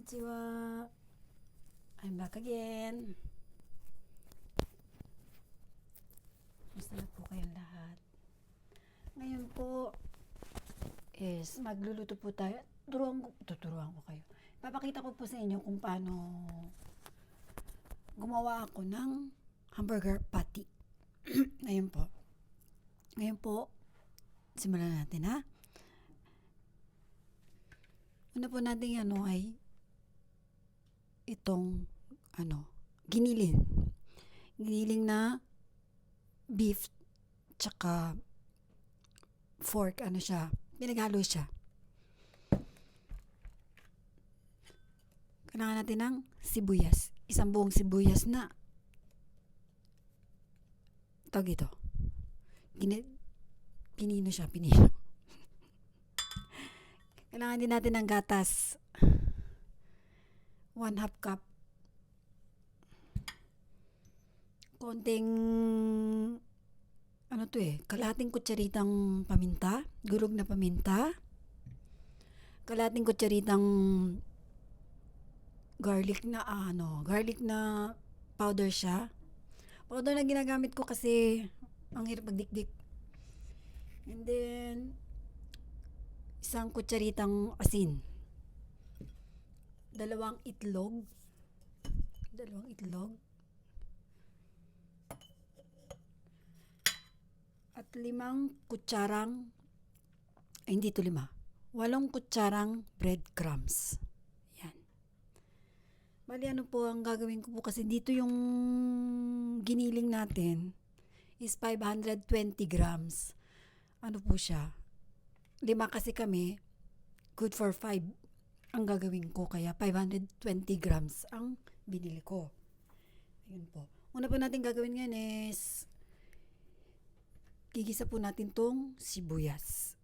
Konnichiwa. I'm back again. Gusto na po kayong lahat. Ngayon po is magluluto po tayo. Tuturuan ko kayo. Papakita ko po sa inyo kung paano gumawa ako ng hamburger patty. Ngayon po, simulan natin ha. Una po natin ay itong giniling. Giniling na beef tsaka fork, siya, pinaghalo siya. Kailangan natin ng sibuyas. Isang buong sibuyas na tawag ito. Pinino siya. Kailangan din natin ng gatas. 1/2 cup. Konting kalahating kutsaritang paminta, gulog na paminta. Kalahating kutsaritang garlic na powder siya. Powder na ginagamit ko kasi ang hirap magdikdik. And then isang kutsaritang asin. Dalawang itlog. At 8 kutsarang breadcrumbs. Yan. Bali po ang gagawin ko po kasi dito yung giniling natin is 520 grams. Po siya? 5 kasi kami, good for 5 ang gagawin ko, kaya 520 grams ang binili ko. Ayun po. Una po natin gagawin ngayon is gigisa po natin tong sibuyas.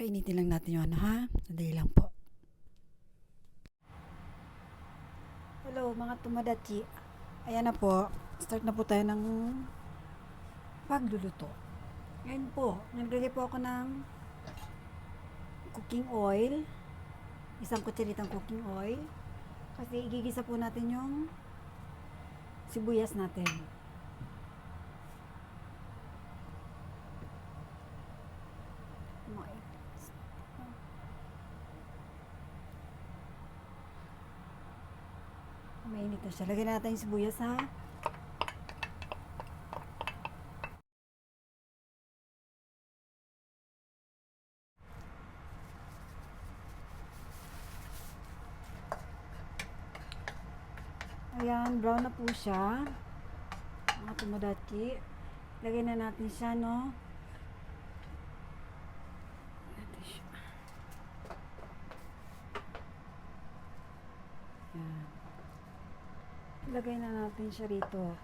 Painitin lang natin yung Sandali lang po. Hello mga tumadachi. Ayan na po. Start na po tayo ng pagluluto. Ngayon po, naglagay po ako ng cooking oil. Isang kutsaritang cooking oil. Kasi igigisa po natin yung sibuyas natin. Mainit na siya. Lagyan natin yung sibuyas ha. Ayan, brown na po siya. Mga tomodachi. Lagyan na natin siya, no? Ayan. Lagay na natin siya rito.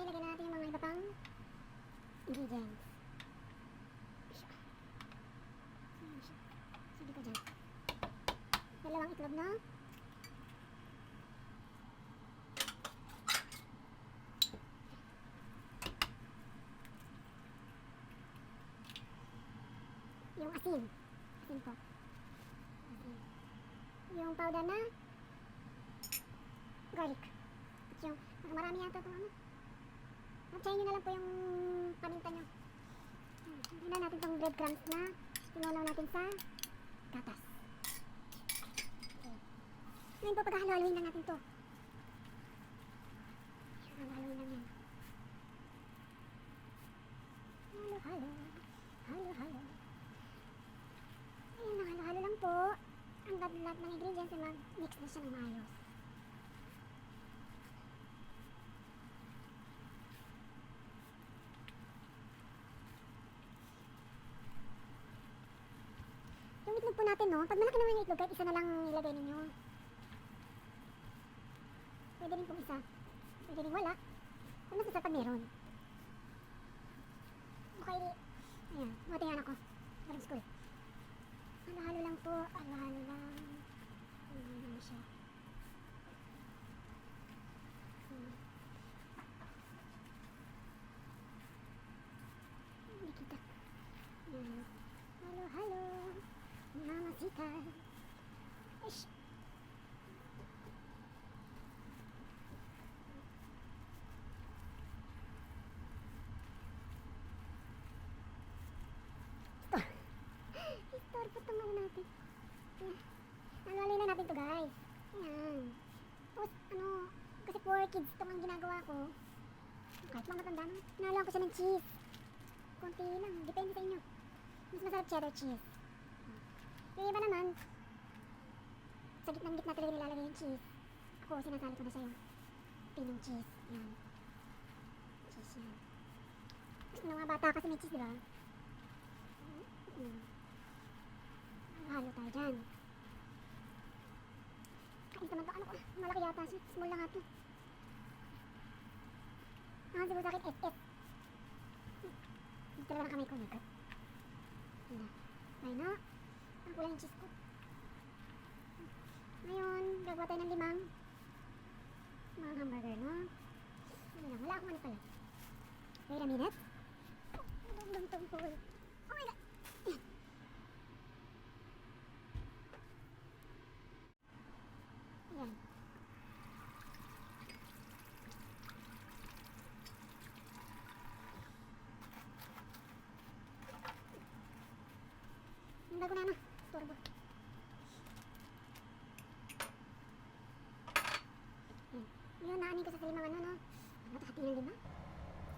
Ilagay natin yung mga iba pang ingredients. Sige ka dyan. Dalawang itlog na. Yung asin. Asin ko. Asin. Yung powder na garlic. At yung marami yata itong Try nyo na lang po yung paminta nyo. Hindi na natin itong breadcrumbs na tinunaw natin sa gatas. Okay. Ngayon po paghahalo-haloin lang natin to. Halo-haloin lang yan. Halo-halo. Halo-halo. Ayun, halo-halo lang po. Ang lahat ng ingredients ay mag-mix na siya ng maayos. Yung itlog po natin, no? Pag malaki naman yung itlog, kahit isa na lang ilagay ninyo. Pwede rin pong isa. Pwede rin wala. Pag masasarap pag meron. Okay, ayan. Matihan ako. ka. Ish. Store po itong ano natin. Ayan. Nalawalin na natin to guys. Ayan. Tapos ano, kasi for kids itong ang ginagawa ko. Kahit mga matanda na, pinaluan ko siya ng cheese. Konti lang, depende sa inyo. Mas masarap cheddar cheese. Yung iba naman, sa gitna talaga nilalagay yung cheese. Ako, sinasali ko na siya yung pinong cheese. Yan. Cheese yan. Gusto ng mga bata kasi may cheese, diba? Halo tayo dyan. Kain naman to. Ano ko? Malaki yata siya. Small lang ito. Siguro sa akin FF. Dito talaga kamay ko. Nagat. Ayun na. Ang kulay yung cheese ko. Ngayon, gagawa tayo ng limang mga hamburger, no? Wala akong ano pala. Wait a minute. Dum tungkol. Oh my god. Ayan. Ang bago na ano. Turbo. Yun, naanin ko sa limang ano, no? Ano, hati ng lima?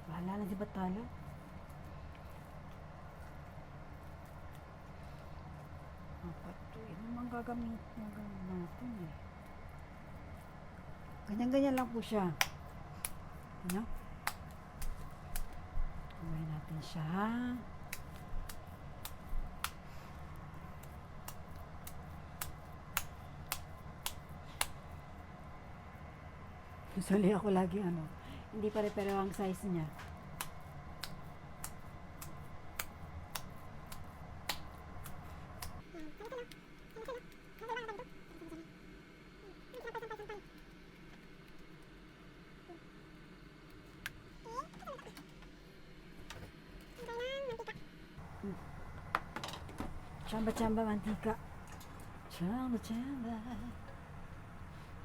Bahala na si Batalo. Apat to. Ano mang gagamit natin eh. Ganyan-ganyan lang po siya. Ano? Gawin natin siya. Sali ako lagi ano. Hindi pare-pareho ang size niya. Chamba-chamba mantika. Chamba-chamba.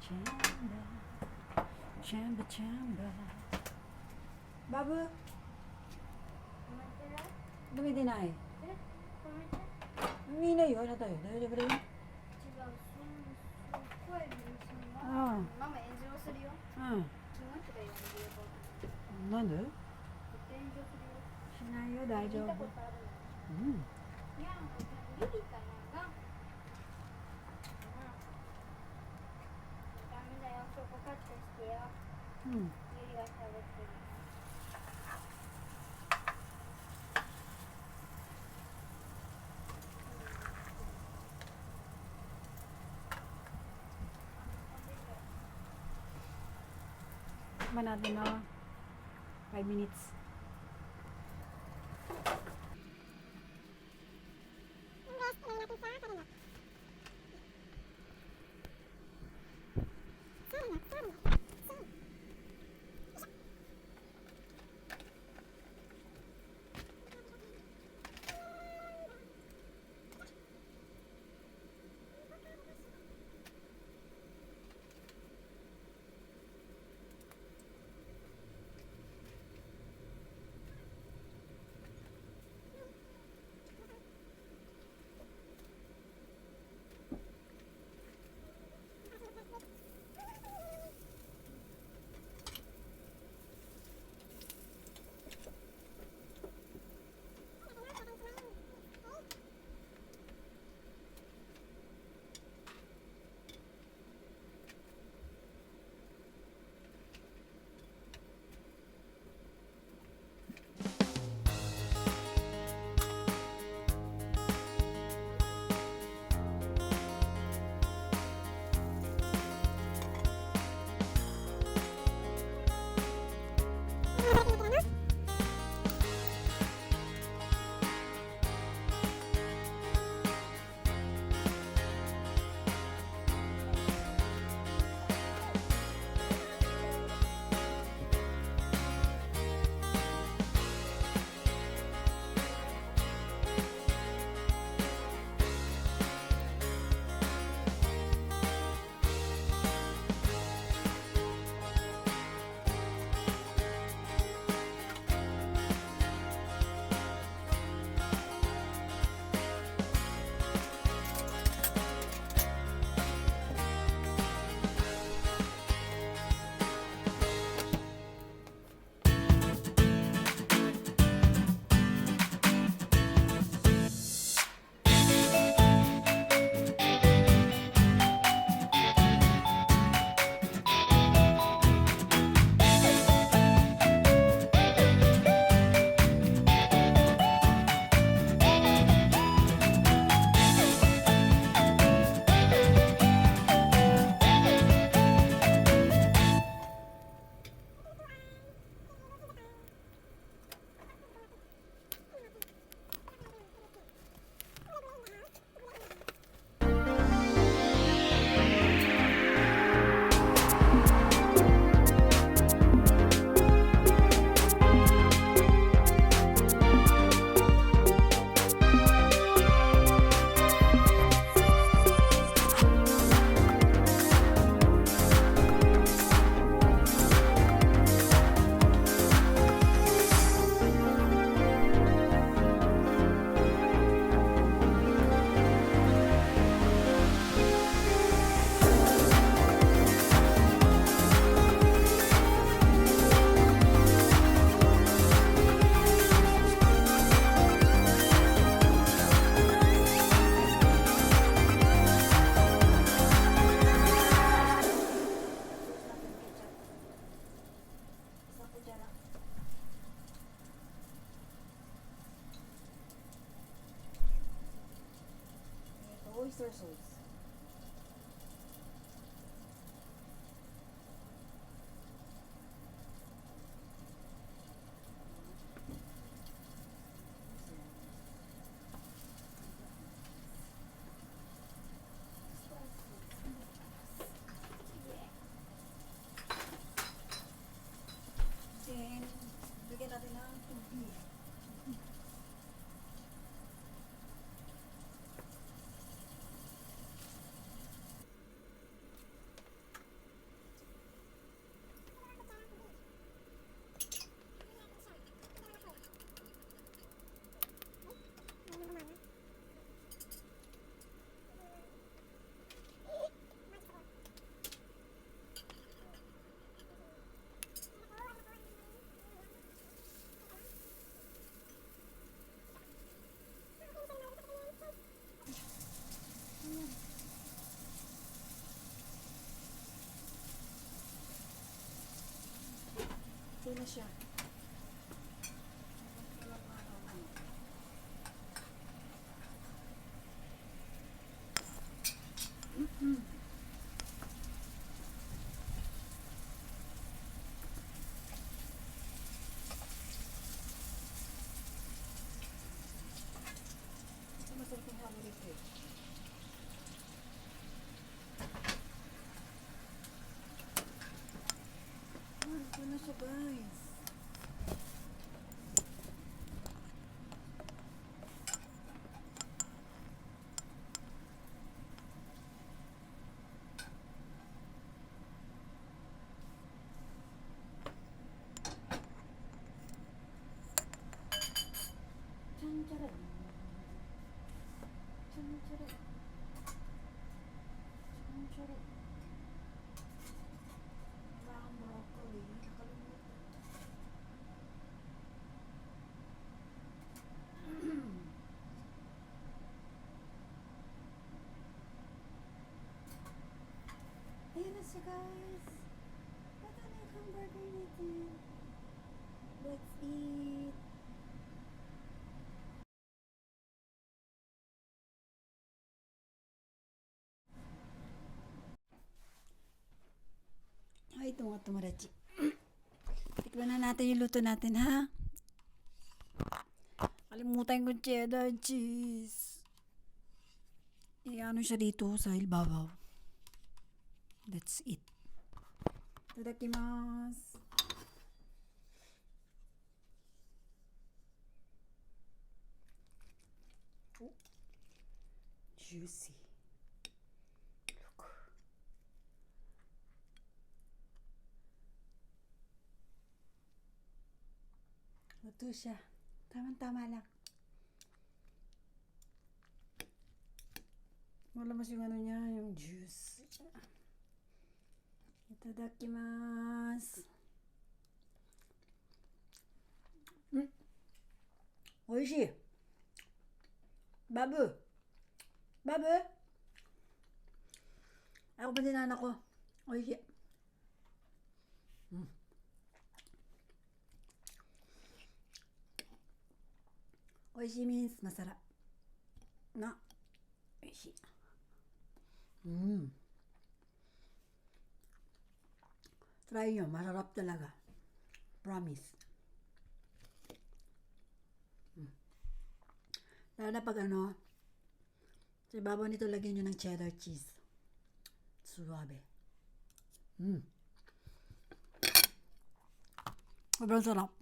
Chamba. Chamba-chamba. Babu. Dumidi na eh. Hindi na yun. Ano tayo? Tayo ba rin? Ah. ママ炎上するよ。 Ah. キモいとか言われるよ。なんで絶対炎上するよ。しないよ。大丈夫。見たことあるの。うん。いや、もうユリかなが。ダメだよ。そこカットしてよ。うん。ユリが喋ってる。 Tikman natin na 5 minutes. Yung rest, ilagay natin sa kanila. Sorry. oyster sauce. Then, bigyan natin ng tubig. Ito na siya. Ito masarap yung halo rito. Ito na siya, guys. Tsan-tsaran. Tsan-tsaran. Tsan-tsaran. Wala akong broccoli. Nakalimutan. Ayan na siya, guys. Ito na yung hamburger natin. Let's eat. Ay, ito nga tumarachi. Tikman na natin yung luto natin, ha? Kalimutan ko cheddar cheese. Iano siya dito sa ilbabaw. That's it. Itadakimasu. Oh, juicy. Look. Luto siya. Tama-tama lang. Malamas yung ano niya, yung juice. Itadakimasu. Oishii. Babu. Babu. Ako pa din anak ko. Oishii. Oishii means masarap. No? Oishii. Try nyo, masarap talaga. Promise. Lalo na pag ano, sa ibabaw nito lagyan nyo ng cheddar cheese. Suwabe. Sobrang sarap.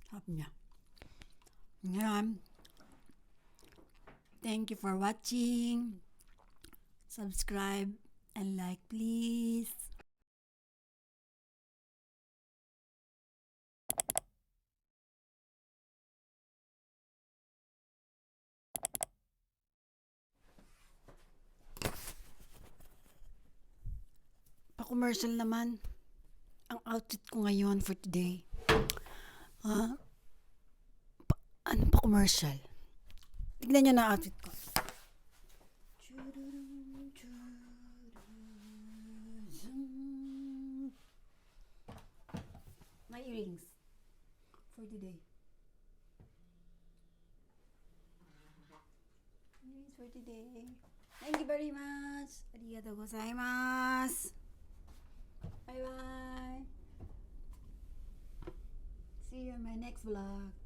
Sarap niya. Ngayon, thank you for watching. Subscribe and like, please. Pa-commercial naman ang outfit ko ngayon for today. Ano pa commercial? Tignan nyo na outfit ko. My earrings for today. groceries for today. Thank you very much. Arigatou gozaimasu. Bye bye. See you in my next vlog.